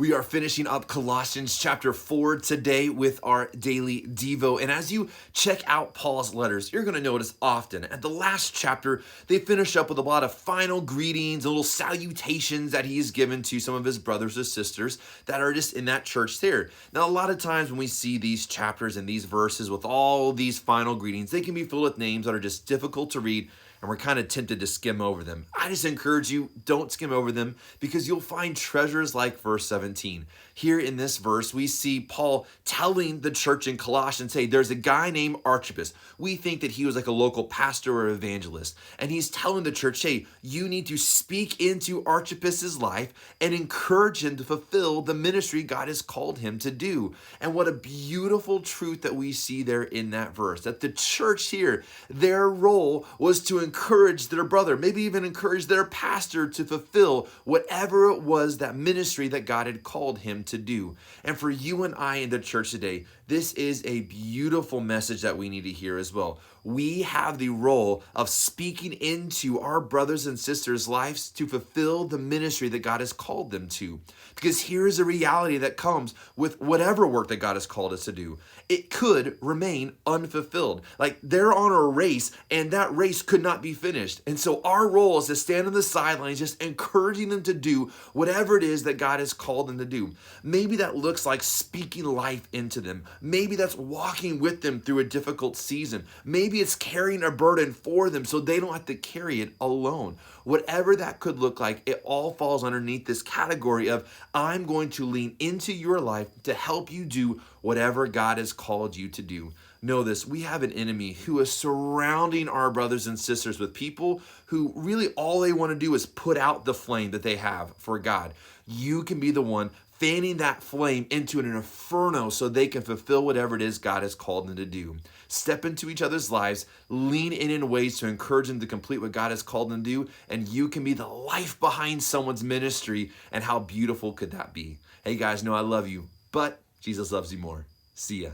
We are finishing up Colossians chapter 4 today with our daily DEVO. And as you check out Paul's letters, you're going to notice often at the last chapter, they finish up with a lot of final greetings, little salutations that he's given to some of his brothers or sisters that are just in that church there. Now, a lot of times when we see these chapters and these verses with all these final greetings, they can be filled with names that are just difficult to read, and we're kind of tempted to skim over them. I just encourage you, don't skim over them, because you'll find treasures like verse 17. Here in this verse, we see Paul telling the church in Colossians, hey, there's a guy named Archippus. We think that he was like a local pastor or evangelist. And he's telling the church, hey, you need to speak into Archippus's life and encourage him to fulfill the ministry God has called him to do. And what a beautiful truth that we see there in that verse, that the church here, their role was to encourage their brother, maybe even encourage their pastor to fulfill whatever it was, that ministry that God had called him to do. And for you and I in the church today, this is a beautiful message that we need to hear as well. We have the role of speaking into our brothers and sisters' lives to fulfill the ministry that God has called them to. Because here's a reality that comes with whatever work that God has called us to do. It could remain unfulfilled. Like they're on a race and that race could not be finished. And so our role is to stand on the sidelines, just encouraging them to do whatever it is that God has called them to do. Maybe that looks like speaking life into them. Maybe that's walking with them through a difficult season. Maybe it's carrying a burden for them so they don't have to carry it alone. Whatever that could look like, it all falls underneath this category of I'm going to lean into your life to help you do whatever God has called you to do. Know this, we have an enemy who is surrounding our brothers and sisters with people who really all they want to do is put out the flame that they have for God. You can be the one fanning that flame into an inferno so they can fulfill whatever it is God has called them to do. Step into each other's lives, lean in ways to encourage them to complete what God has called them to do, and you can be the life behind someone's ministry, and how beautiful could that be? Hey guys, know I love you, but Jesus loves you more. See ya.